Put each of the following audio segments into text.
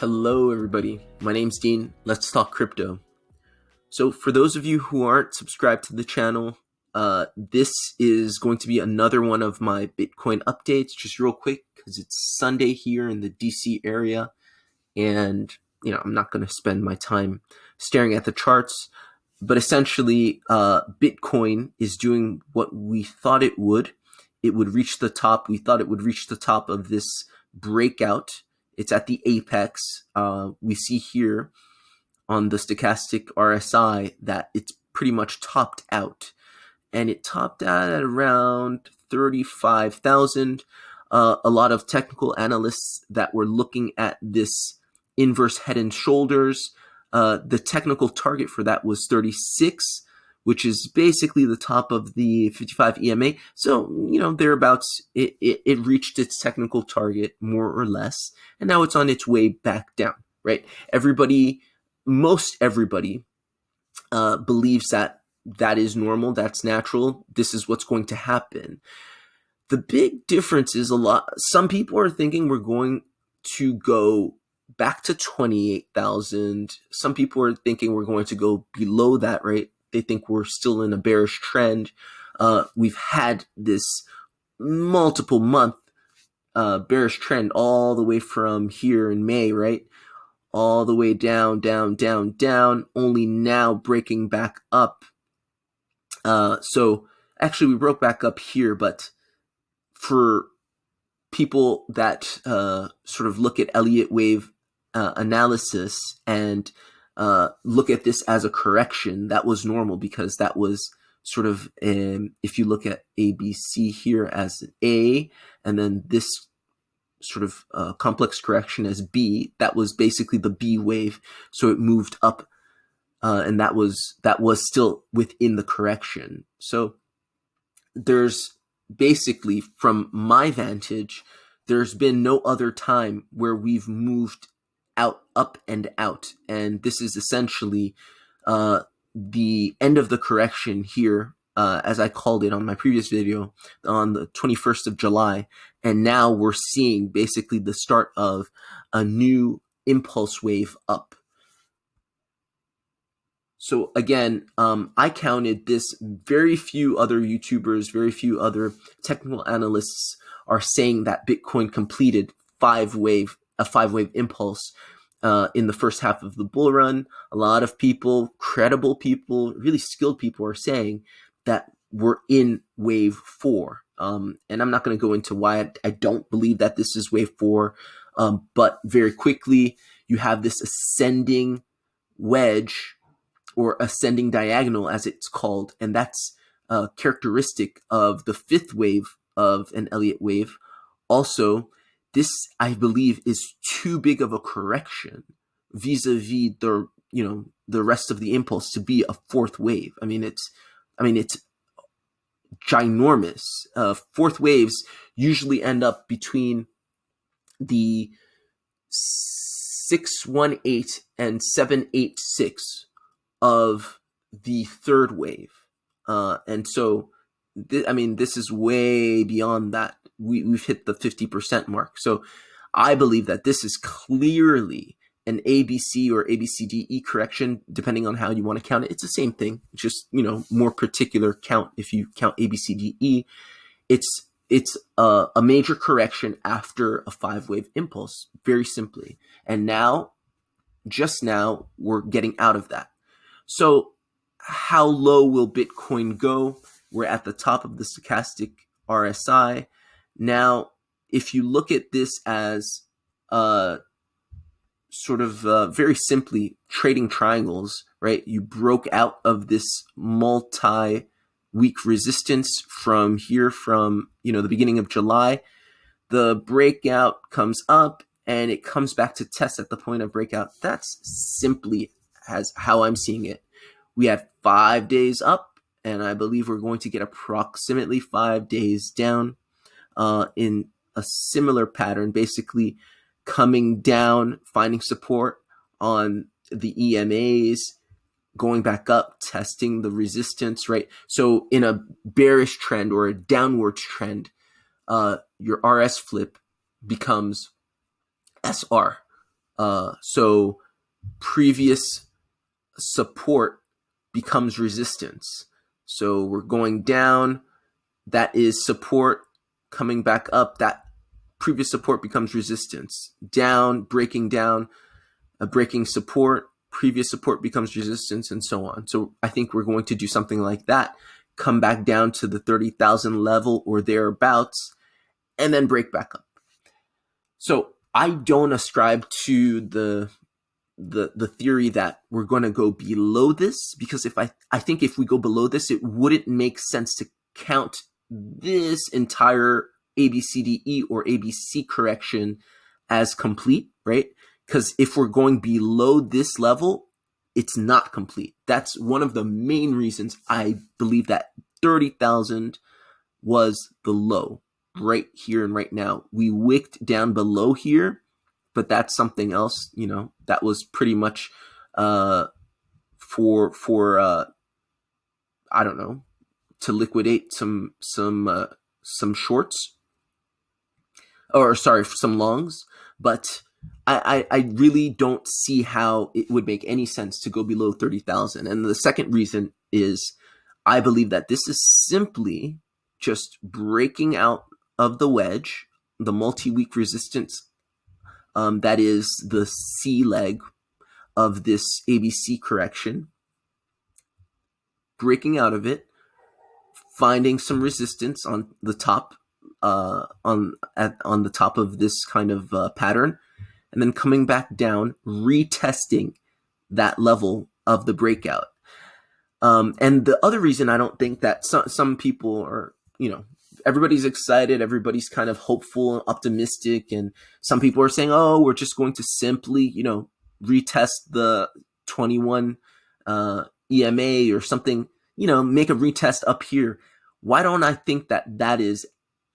Hello, everybody. My name's Dean. Let's talk crypto. So, for those of you who aren't subscribed to the channel, this is going to be another one of my Bitcoin updates. Just real quick, because it's Sunday here in the DC area, and I'm not going to spend my time staring at the charts. But essentially, Bitcoin is doing what we thought it would. It would reach the top. We thought it would reach the top of this breakout. It's at the apex. We see here on the stochastic RSI that it's pretty much topped out. And it topped out at around 35,000. A lot of technical analysts that were looking at this inverse head and shoulders, the technical target for that was 36, which is basically the top of the 55 EMA. So, thereabouts, it reached its technical target more or less, and now it's on its way back down, right? Most everybody believes that is normal, that's natural, this is what's going to happen. The big difference is some people are thinking we're going to go back to 28,000. Some people are thinking we're going to go below that, right? They think we're still in a bearish trend. We've had this multiple month bearish trend all the way from here in May, right? All the way down, down, down, down, only now breaking back up. So actually we broke back up here, but for people that sort of look at Elliot Wave analysis and look at this as a correction, that was normal, because that was sort of, if you look at ABC here as an A, and then this sort of complex correction as B, that was basically the B wave. So it moved up, and that was still within the correction. So there's basically, from my vantage, there's been no other time where we've moved up and out, and this is essentially the end of the correction here, as I called it on my previous video on the 21st of July, and now we're seeing basically the start of a new impulse wave up. So again, I counted this. Very few other YouTubers, very few other technical analysts are saying that Bitcoin completed a five wave impulse in the first half of the bull run. A lot of people, credible people, really skilled people, are saying that we're in wave 4. And I'm not going to go into why I don't believe that this is wave 4. But very quickly, you have this ascending wedge, or ascending diagonal as it's called, and that's characteristic of the 5th wave of an Elliott wave. Also, this, I believe, is too big of a correction vis-a-vis the rest of the impulse to be a 4th wave. I mean, it's ginormous. 4th waves usually end up between the 618 and 786 of the 3rd wave. And so, this is way beyond that. We've hit the 50% mark. So I believe that this is clearly an ABC or ABCDE correction, depending on how you want to count it. It's the same thing, just, more particular count. If you count ABCDE, it's a major correction after a 5-wave impulse, very simply. And now, just now, we're getting out of that. So how low will Bitcoin go? We're at the top of the stochastic RSI. Now, if you look at this as sort of very simply trading triangles, right? You broke out of this multi-week resistance from here, from the beginning of July. The breakout comes up and it comes back to test at the point of breakout. That's simply as how I'm seeing it. We had 5 days up, and I believe we're going to get approximately 5 days down in a similar pattern, basically coming down, finding support on the EMAs, going back up, testing the resistance, right? So in a bearish trend or a downward trend, your RS flip becomes SR. So previous support becomes resistance. So we're going down, that is support, coming back up, that previous support becomes resistance. Down, breaking support, previous support becomes resistance, and so on. So I think we're going to do something like that, come back down to the 30,000 level or thereabouts, and then break back up. So I don't ascribe to the theory that we're going to go below this, because if I think if we go below this, it wouldn't make sense to count this entire ABCDE or ABC correction as complete, right? Because if we're going below this level, it's not complete. That's one of the main reasons I believe that 30,000 was the low right here and right now. We wicked down below here, but that's something else, you know, that was pretty much for I don't know, to liquidate some shorts, or sorry, some longs. But I really don't see how it would make any sense to go below 30,000. And the second reason is I believe that this is simply just breaking out of the wedge, the multi-week resistance, that is the C leg of this ABC correction, breaking out of it, finding some resistance on the top, on the top of this kind of pattern, and then coming back down, retesting that level of the breakout. And the other reason I don't think that some people are, you know, everybody's excited, everybody's kind of hopeful and optimistic, and some people are saying, oh, we're just going to simply, you know, retest the 21 EMA or something, you know, make a retest up here. Why don't I think that that is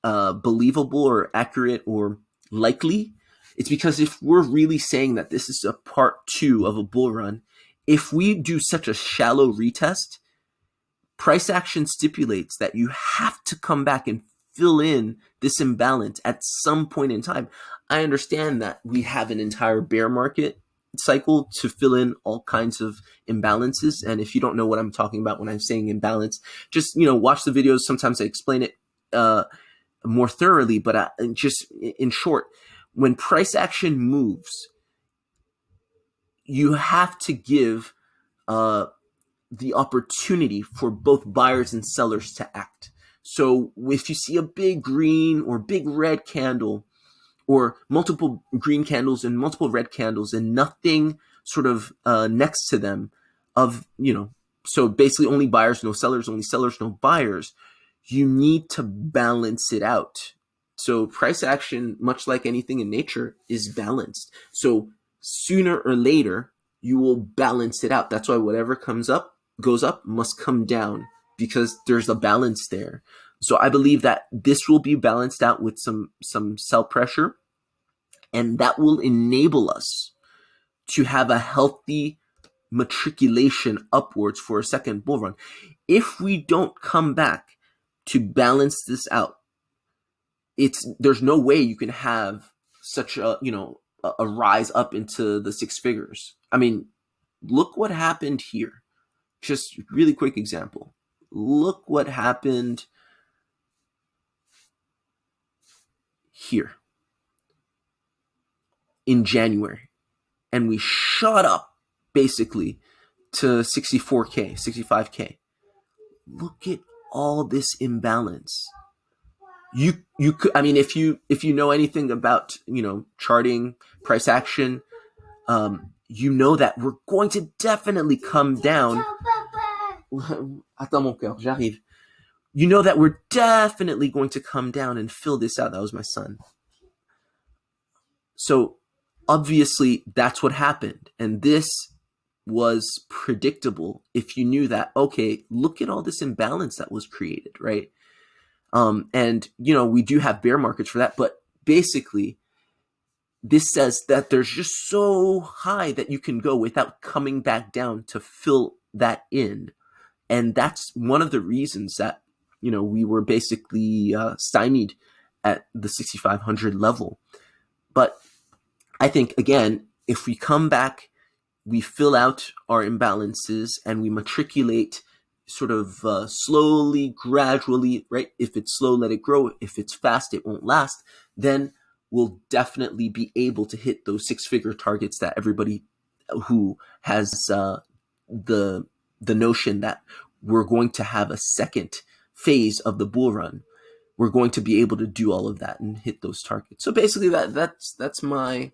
believable or accurate or likely? It's because if we're really saying that this is a part 2 of a bull run, if we do such a shallow retest, price action stipulates that you have to come back and fill in this imbalance at some point in time. I understand that we have an entire bear market cycle to fill in all kinds of imbalances. And if you don't know what I'm talking about when I'm saying imbalance, just, you know, watch the videos. Sometimes I explain it more thoroughly, but just in short, when price action moves, you have to give the opportunity for both buyers and sellers to act. So if you see a big green or big red candle, or multiple green candles and multiple red candles and nothing sort of next to them of, you know, so basically only buyers, no sellers, only sellers, no buyers, you need to balance it out. So price action, much like anything in nature, is balanced. So sooner or later, you will balance it out. That's why whatever comes up, goes up, must come down, because there's a balance there. So I believe that this will be balanced out with some sell pressure, and that will enable us to have a healthy matriculation upwards for a second bull run. If we don't come back to balance this out, there's no way you can have such a, you know, a rise up into the 6 figures. I mean, look what happened here. Just really quick example. Look what happened here in January. And we shot up basically to 64K, 65K. Look at all this imbalance. You could, I mean, if you know anything about, you know, charting, price action, you know that we're going to definitely come down. Attends mon cœur, j'arrive. You know that we're definitely going to come down and fill this out. That was my son. So obviously that's what happened. And this was predictable if you knew that, okay, look at all this imbalance that was created, right? And, you know, we do have bear markets for that, but basically this says that there's just so high that you can go without coming back down to fill that in. And that's one of the reasons that, you know, we were basically stymied at the 6,500 level. But I think, again, if we come back, we fill out our imbalances and we matriculate sort of slowly, gradually, right? If it's slow, let it grow. If it's fast, it won't last. Then we'll definitely be able to hit those six-figure targets that everybody who has the notion that we're going to have a second phase of the bull run, we're going to be able to do all of that and hit those targets. So basically, that's my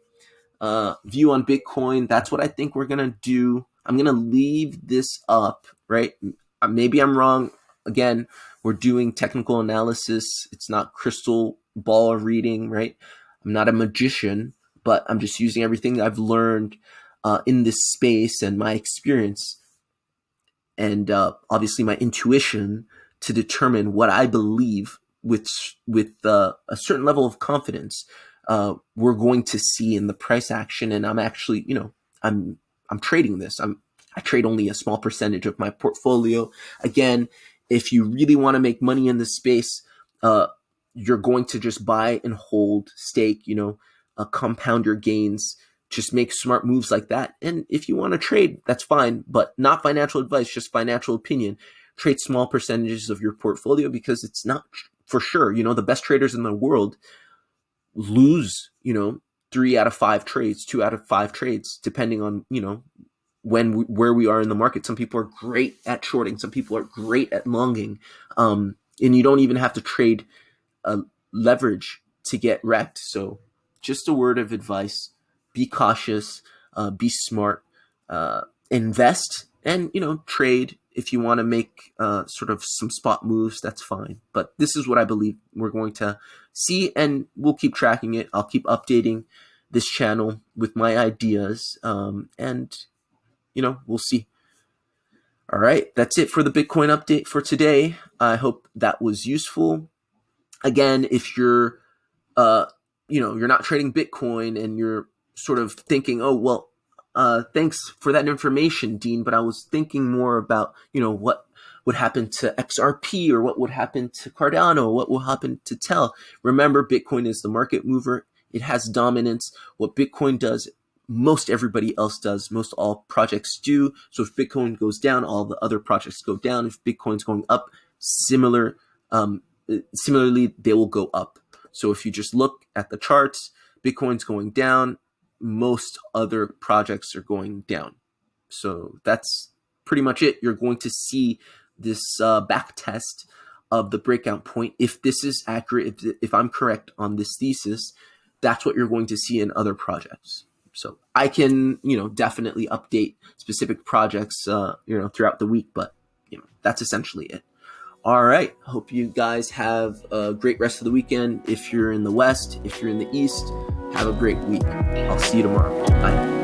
view on Bitcoin. That's what I think we're gonna do. I'm gonna leave this up, right? Maybe I'm wrong. Again, we're doing technical analysis. It's not crystal ball reading, right? I'm not a magician, but I'm just using everything I've learned in this space and my experience and obviously my intuition to determine what I believe with a certain level of confidence we're going to see in the price action. And I'm actually, I'm trading this. I trade only a small percentage of my portfolio. Again, if you really want to make money in this space, you're going to just buy and hold, stake, compound your gains, just make smart moves like that. And if you want to trade, that's fine, but not financial advice, just financial opinion. Trade small percentages of your portfolio because it's not for sure. The best traders in the world lose, 3 out of 5 trades, 2 out of 5 trades, depending on, where we are in the market. Some people are great at shorting. Some people are great at longing. And you don't even have to trade leverage to get wrecked. So just a word of advice, be cautious, be smart, invest, and, trade. If you want to make sort of some spot moves, that's fine. But this is what I believe we're going to see, and we'll keep tracking it. I'll keep updating this channel with my ideas, and, we'll see. All right, that's it for the Bitcoin update for today. I hope that was useful. Again, if you're, you're not trading Bitcoin and you're sort of thinking, oh, well, thanks for that information, Dean, but I was thinking more about, what would happen to XRP or what would happen to Cardano, what will happen to TEL. Remember, Bitcoin is the market mover. It has dominance. What Bitcoin does, most everybody else does, most all projects do. So if Bitcoin goes down, all the other projects go down. If Bitcoin's going up, similarly, they will go up. So if you just look at the charts, Bitcoin's going down, most other projects are going down. So that's pretty much it. You're going to see this back test of the breakout point. If this is accurate, if I'm correct on this thesis, that's what you're going to see in other projects. So I can, definitely update specific projects, throughout the week, but, that's essentially it. All right. Hope you guys have a great rest of the weekend. If you're in the West, if you're in the East, have a great week. I'll see you tomorrow. Bye.